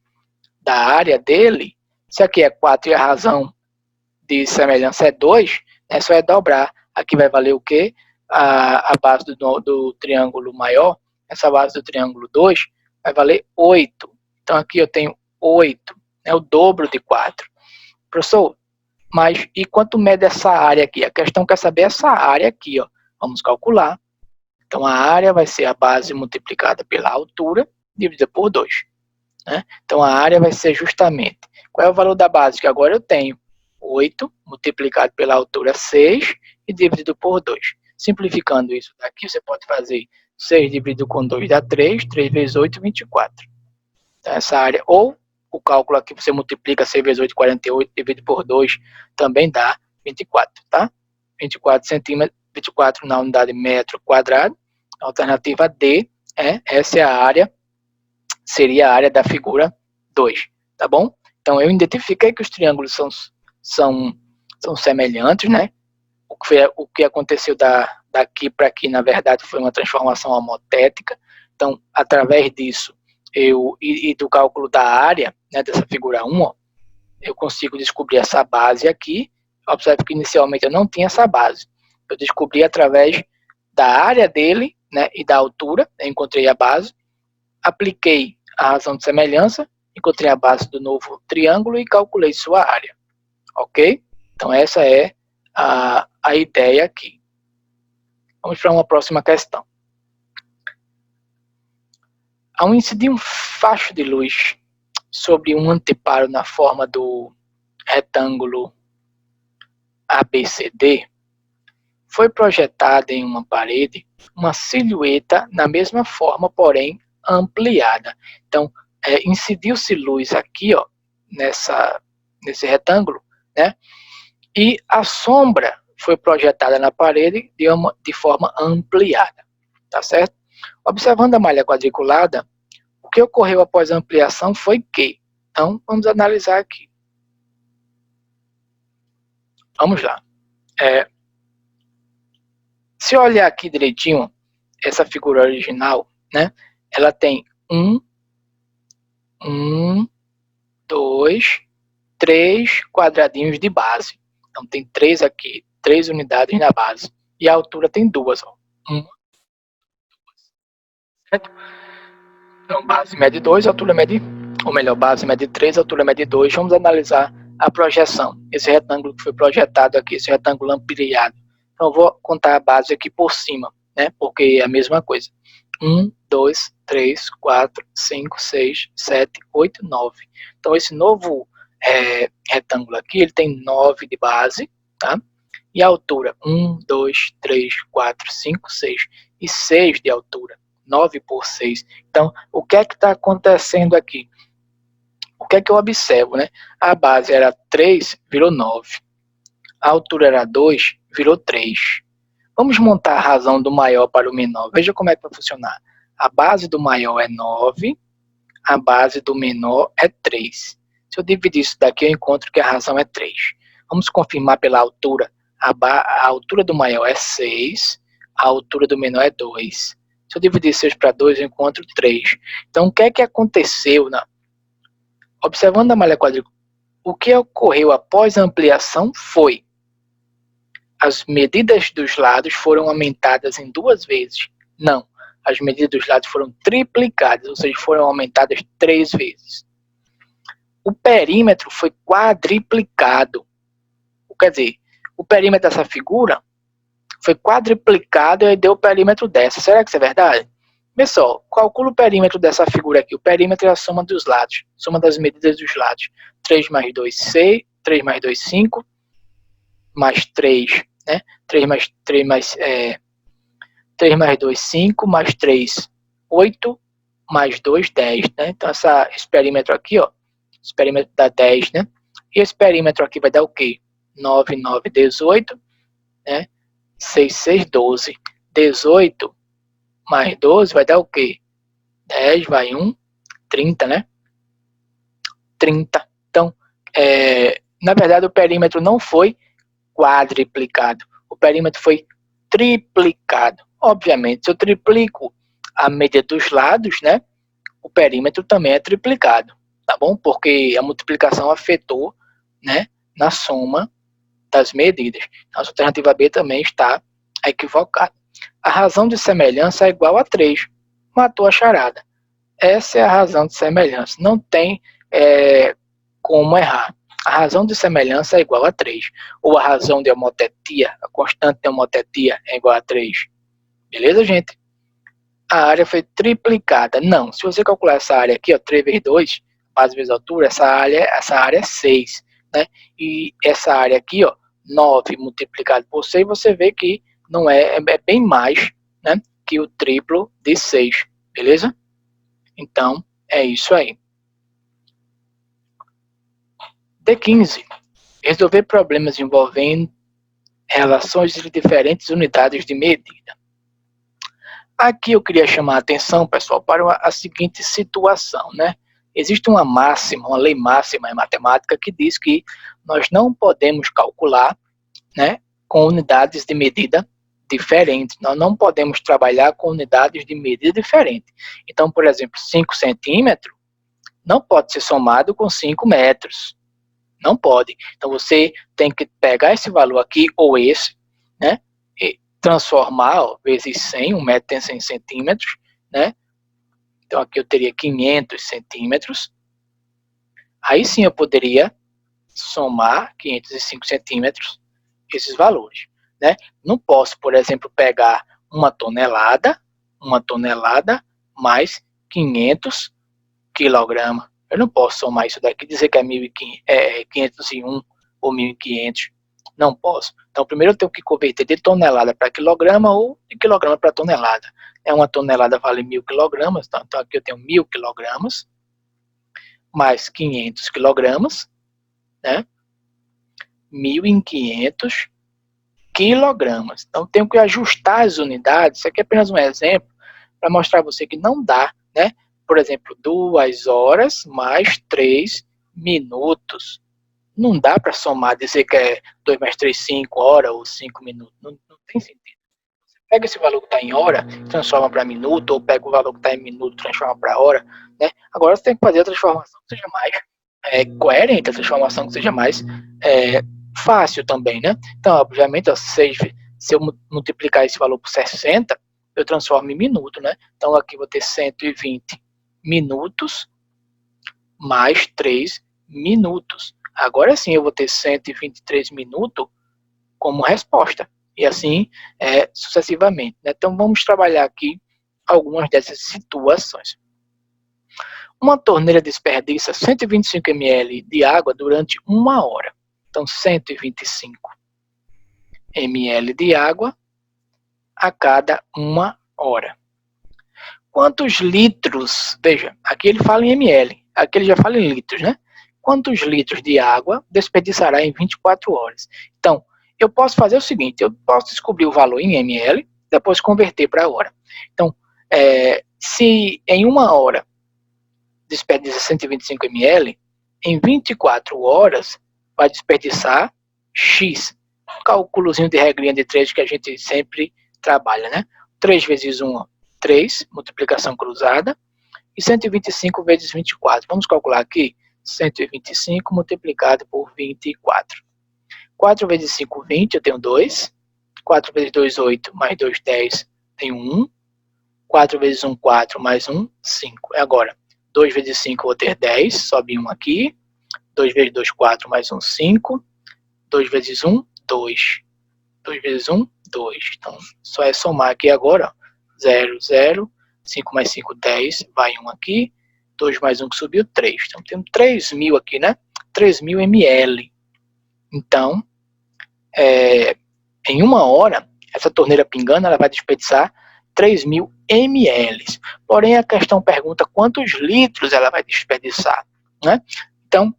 área dele, se aqui é 4 e a razão de semelhança é 2, né, só é dobrar. Aqui vai valer o quê? A base do triângulo maior, essa base do triângulo 2, vai valer 8. Então, aqui eu tenho 8, é o dobro de 4. Professor, mas e quanto mede essa área aqui? A questão quer saber essa área aqui, ó. Vamos calcular. Então, a área vai ser a base multiplicada pela altura, dividida por 2. Né? Então, a área vai ser justamente... Qual é o valor da base que agora eu tenho? 8 multiplicado pela altura 6 e dividido por 2. Simplificando isso daqui, você pode fazer 6 dividido com 2 dá 3, 3 vezes 8, 24. Então, essa área, ou o cálculo aqui, você multiplica 6 vezes 8, 48, dividido por 2, também dá 24, tá? 24 centímetros, 24 na unidade metro quadrado. A alternativa D, essa é a área, seria a área da figura 2, tá bom? Então, eu identifiquei que os triângulos são semelhantes, né? O que aconteceu daqui para aqui, na verdade, foi uma transformação homotética. Então, através disso, e do cálculo da área, né, dessa figura 1, ó, eu consigo descobrir essa base aqui. Observe que inicialmente eu não tinha essa base. Eu descobri através da área dele, né, e da altura. Eu encontrei a base, apliquei a razão de semelhança, encontrei a base do novo triângulo e calculei sua área. Ok? Então, essa é a ideia aqui. Vamos para uma próxima questão. Ao incidir um facho de luz sobre um anteparo na forma do retângulo ABCD, foi projetada em uma parede uma silhueta na mesma forma, porém ampliada. Então, incidiu-se luz aqui, ó, nesse retângulo, né? E a sombra foi projetada na parede de forma ampliada, tá certo? Observando a malha quadriculada, o que ocorreu após a ampliação foi que, então, vamos analisar aqui. Vamos lá. Se olhar aqui direitinho, essa figura original, né? Ela tem 2, 3 quadradinhos de base. Então, tem 3 aqui, 3 unidades na base. E a altura tem 2, ó. 1, certo? Então, base mede 2, altura mede, ou melhor, base mede 3, altura mede 2. Vamos analisar a projeção. Esse retângulo que foi projetado aqui, esse retângulo ampliado. Então, eu vou contar a base aqui por cima, né? Porque é a mesma coisa. 1, 2, 3, 4, 5, 6, 7, 8, 9. Então, esse novo retângulo aqui, ele tem 9 de base, tá? E a altura, 1, 2, 3, 4, 5, 6. E 6 de altura. 9 por 6. Então, o que é que está acontecendo aqui? O que é que eu observo, né? A base era 3, virou 9. A altura era 2, virou 3. Vamos montar a razão do maior para o menor. Veja como é que vai funcionar. A base do maior é 9, a base do menor é 3. Se eu dividir isso daqui, eu encontro que a razão é 3. Vamos confirmar pela altura. A altura do maior é 6, a altura do menor é 2. Se eu dividir 6 para 2, eu encontro 3. Então, o que é que aconteceu? Observando a malha quadriculada, o que ocorreu após a ampliação foi: as medidas dos lados foram aumentadas em 2 vezes. Não, as medidas dos lados foram triplicadas, ou seja, foram aumentadas 3 vezes. O perímetro foi quadriplicado. Quer dizer, o perímetro dessa figura foi quadriplicado e deu o perímetro dessa. Será que isso é verdade? Pessoal, calcula o perímetro dessa figura aqui. O perímetro é a soma dos lados, soma das medidas dos lados. 3 mais 2, 6. 3 mais 2, 5. Mais 3, né? 3 mais 2, 5. Mais 3, 8. Mais 2, 10, né? Então, esse perímetro aqui, ó, esse perímetro dá 10, né? E esse perímetro aqui vai dar o quê? 9, 9, 18, né? 6, 6, 12. 18 mais 12 vai dar o quê? 10, vai 1, 30, né? 30. Então, na verdade, o perímetro não foi quadriplicado. O perímetro foi triplicado. Obviamente, se eu triplico a média dos lados, né? O perímetro também é triplicado, tá bom? Porque a multiplicação afetou, né, na soma das medidas. Então, a alternativa B também está equivocada. A razão de semelhança é igual a 3. Matou a charada. Essa é a razão de semelhança. Não tem como errar. A razão de semelhança é igual a 3. Ou a razão de homotetia, a constante de homotetia é igual a 3. Beleza, gente? A área foi triplicada. Não, se você calcular essa área aqui, ó, 3 vezes 2, base vezes altura, essa área é 6. Né? E essa área aqui, ó, 9 multiplicado por 6, você vê que não é bem mais, né, que o triplo de 6. Beleza? Então, é isso aí. D15. Resolver problemas envolvendo relações de diferentes unidades de medida. Aqui eu queria chamar a atenção, pessoal, para a seguinte situação, né? Existe uma máxima, uma lei máxima em matemática que diz que nós não podemos calcular, né, com unidades de medida diferentes. Nós não podemos trabalhar com unidades de medida diferentes. Então, por exemplo, 5 centímetros não pode ser somado com 5 metros. Não pode. Então, você tem que pegar esse valor aqui, ou esse, né, e transformar, ó, vezes 100, 1 metro tem 100 centímetros, né? Então, aqui eu teria 500 centímetros. Aí sim eu poderia somar 505 centímetros, esses valores, né? Não posso, por exemplo, pegar uma tonelada mais 500 quilogramas. Eu não posso somar isso daqui e dizer que é 501 ou 1.500. Não posso. Então, primeiro eu tenho que converter de tonelada para quilograma ou de quilograma para tonelada. Uma tonelada vale 1.000 quilogramas, então aqui eu tenho 1.000 quilogramas mais 500 quilogramas, né? 1.500 quilogramas. Então, tenho que ajustar as unidades. Isso aqui é apenas um exemplo para mostrar a você que não dá, né? Por exemplo, 2 horas mais 3 minutos. Não dá para somar, dizer que é 2 mais 3, 5 horas ou 5 minutos. Não tem sentido. Você pega esse valor que está em hora, transforma para minuto, ou pega o valor que está em minuto, transforma para hora, né? Agora você tem que fazer a transformação que seja mais coerente, a transformação que seja mais fácil também, né? Então, obviamente, ó, se eu multiplicar esse valor por 60, eu transformo em minuto, né? Então, aqui vou ter 120 minutos mais 3 minutos. Agora sim eu vou ter 123 minutos como resposta. E assim sucessivamente, né? Então, vamos trabalhar aqui algumas dessas situações. Uma torneira desperdiça 125 ml de água durante 1 hora. Então, 125 ml de água a cada 1 hora. Quantos litros, veja, aqui ele fala em ml, aqui ele já fala em litros, né? Quantos litros de água desperdiçará em 24 horas? Então, eu posso fazer o seguinte, eu posso descobrir o valor em ml, depois converter para hora. Então, se em 1 hora desperdiça 125 ml, em 24 horas vai desperdiçar X. Cálculozinho de regrinha de 3 que a gente sempre trabalha, né? 3 vezes 1, 3, multiplicação cruzada, e 125 vezes 24. Vamos calcular aqui, 125 multiplicado por 24. 4 vezes 5, 20, eu tenho 2. 4 vezes 2, 8, mais 2, 10, tenho 1. 4 vezes 1, 4, mais 1, 5. Agora, 2 vezes 5, eu vou ter 10, sobe 1 aqui. 2 vezes 2, 4, mais 1, 5. 2 vezes 1, 2. 2 vezes 1, 2. Então, só é somar aqui agora, 0, 0. 5 mais 5, 10. Vai 1 aqui. 2 mais 1 que subiu, 3. Então, temos 3.000 aqui, né? 3.000 ml. Então, em 1 hora, essa torneira pingando, ela vai desperdiçar 3.000 ml. Porém, a questão pergunta quantos litros ela vai desperdiçar, né? Então,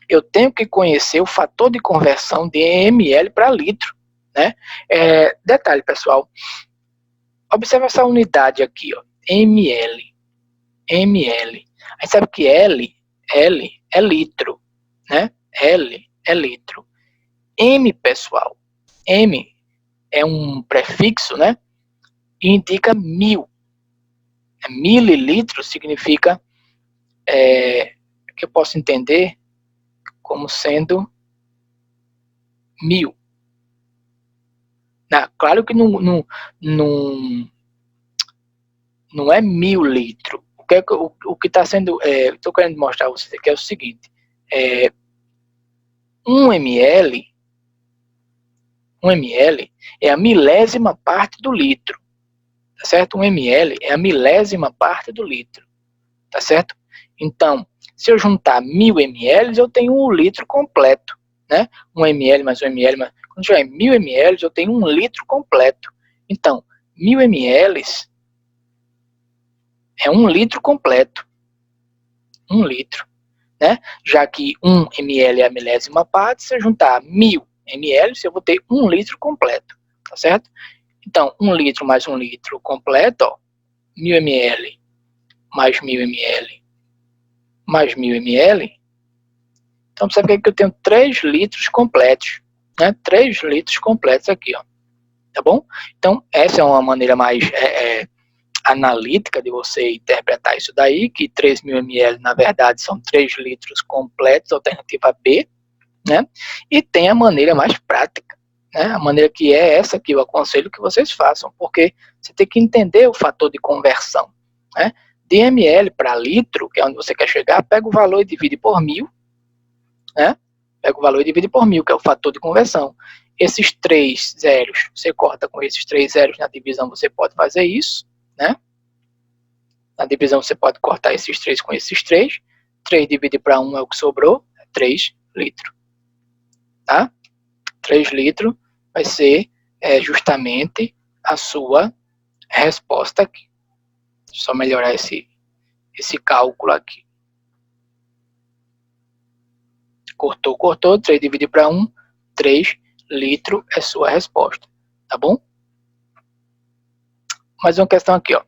eu tenho que conhecer o fator de conversão de ml para litro, né? Detalhe, pessoal. Observe essa unidade aqui, ó, ml. ml. A gente sabe que L é litro, né? L é litro. M, pessoal, M é um prefixo, né? E indica 1000. Mililitro significa que eu posso entender como sendo 1000. Claro que não é 1000 litros. O que está sendo, estou querendo mostrar a vocês aqui é o seguinte: 1 ml é a milésima parte do litro, tá certo? 1 ml é a milésima parte do litro, tá certo? Então, se eu juntar 1000 ml, eu tenho 1 litro completo, né? 1 ml mais 1 ml, quando tiver 1000 ml, eu tenho 1 litro completo. Então, 1000 ml é 1 litro completo. 1 litro, né? Já que 1 ml é a milésima parte, se eu juntar 1000 ml, se eu vou ter 1 litro completo, tá certo? Então, 1 litro mais 1 litro completo, ó, 1000 ml mais 1000 ml mais 1000 ml. Então, você vê que eu tenho 3 litros completos, né? 3 litros completos aqui, ó. Tá bom? Então, essa é uma maneira mais analítica de você interpretar isso daí, que 3.000 ml, na verdade, são 3 litros completos, alternativa B, né? E tem a maneira mais prática, né? A maneira que é essa que eu aconselho que vocês façam, porque você tem que entender o fator de conversão, né? De ml para litro, que é onde você quer chegar, pega o valor e divide por 1000, né? Pega o valor e divide por 1000, que é o fator de conversão. Esses 3 zeros, você corta com esses 3 zeros na divisão, você pode fazer isso, né? Na divisão você pode cortar esses 3 com esses 3. 3 dividido para 1 é o que sobrou, é 3 litros. Tá? 3 litros vai ser justamente a sua resposta aqui. Só melhorar esse cálculo aqui. Cortou, 3 dividido para 1, 3 litros é sua resposta, tá bom? Mais uma questão aqui, ó.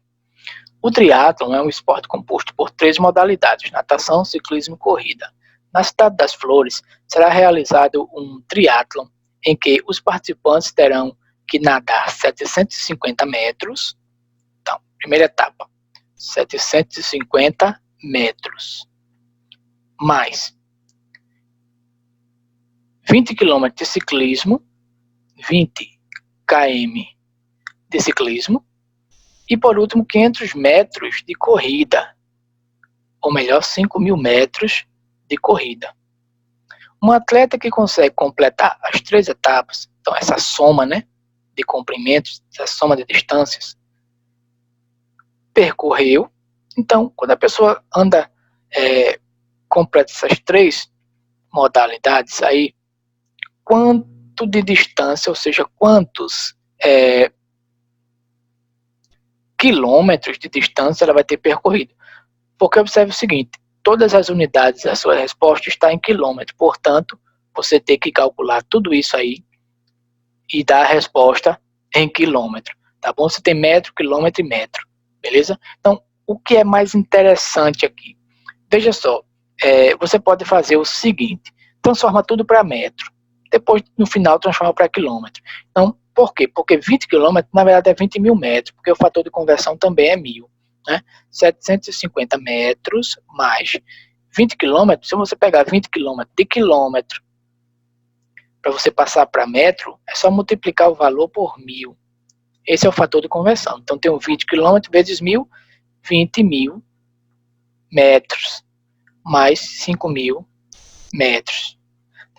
O triatlon é um esporte composto por 3 modalidades, natação, ciclismo e corrida. Na cidade das Flores, será realizado um triatlon em que os participantes terão que nadar 750 metros. Então, primeira etapa, 750 metros, mais 20 km de ciclismo, 20 km de ciclismo, e por último 500 metros de corrida, ou melhor, 5.000 metros de corrida. Um atleta que consegue completar as 3 etapas, então essa soma, né, de comprimentos, essa soma de distâncias, percorreu. Então, quando a pessoa anda, completa essas 3 modalidades aí, quanto de distância, ou seja, quantos quilômetros de distância ela vai ter percorrido. Porque observe o seguinte, todas as unidades da sua resposta estão em quilômetro, portanto, você tem que calcular tudo isso aí e dar a resposta em quilômetro, tá bom? Você tem metro, quilômetro e metro, beleza? Então, o que é mais interessante aqui? Veja só, você pode fazer o seguinte, transforma tudo para metro, depois no final transforma para quilômetro. Então, por quê? Porque 20 quilômetros na verdade é 20.000 metros, porque o fator de conversão também é 1000, né? 750 metros mais 20 quilômetros, se você pegar 20 quilômetros de quilômetro para você passar para metro, é só multiplicar o valor por 1000. Esse é o fator de conversão. Então, tem 20 quilômetros vezes 1000, 20.000 metros mais 5.000 metros.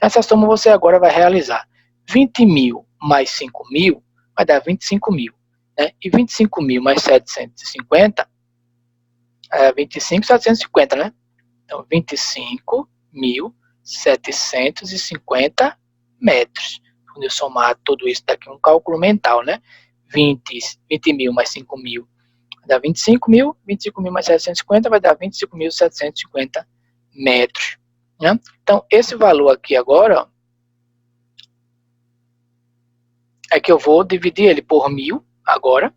Essa soma você agora vai realizar. 20.000 mais 5.000 vai dar 25.000. Né? E 25.000 mais 750 é 25.750, né? Então, 25.750 metros. Quando eu somar tudo isso daqui, um cálculo mental, né? 20.000 mais 5.000 vai dar 25.000. 25.000 mais 750 vai dar 25.750 metros. Né? Então, esse valor aqui agora, ó, é que eu vou dividir ele por 1000 agora,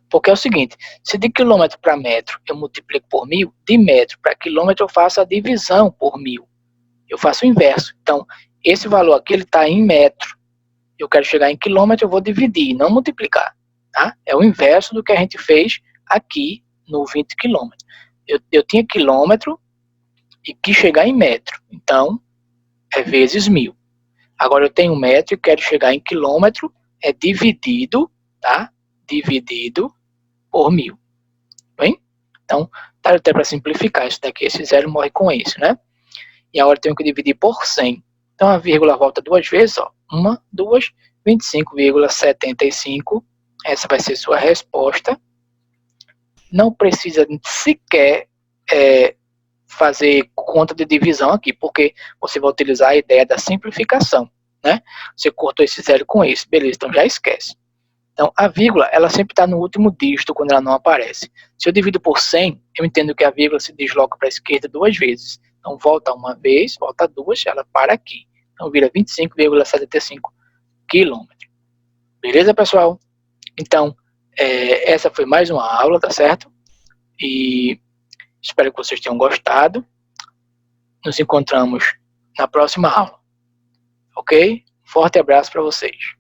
porque é o seguinte, se de quilômetro para metro eu multiplico por 1000, de metro para quilômetro eu faço a divisão por 1000. Eu faço o inverso. Então, esse valor aqui ele está em metro. Eu quero chegar em quilômetro, eu vou dividir, não multiplicar. Tá? É o inverso do que a gente fez aqui no 20 quilômetros. Eu tinha quilômetro e quis chegar em metro. Então, é vezes 1000. Agora eu tenho metro e quero chegar em quilômetro, é dividido, tá? Dividido por 1000. Bem? Então, tá até para simplificar isso daqui, esse zero morre com isso, né? E agora eu tenho que dividir por 100. Então a vírgula volta 2 vezes, ó. 1, 2, 25,75. Essa vai ser sua resposta. Não precisa sequer fazer conta de divisão aqui, porque você vai utilizar a ideia da simplificação, né? Você cortou esse zero com esse, beleza, então já esquece. Então, a vírgula, ela sempre está no último dígito quando ela não aparece. Se eu divido por 100, eu entendo que a vírgula se desloca para a esquerda 2 vezes. Então, volta uma vez, volta 2, ela para aqui. então vira 25,75 quilômetros. Beleza, pessoal? Então, essa foi mais uma aula, tá certo? E espero que vocês tenham gostado. Nos encontramos na próxima aula. Ok? Forte abraço para vocês.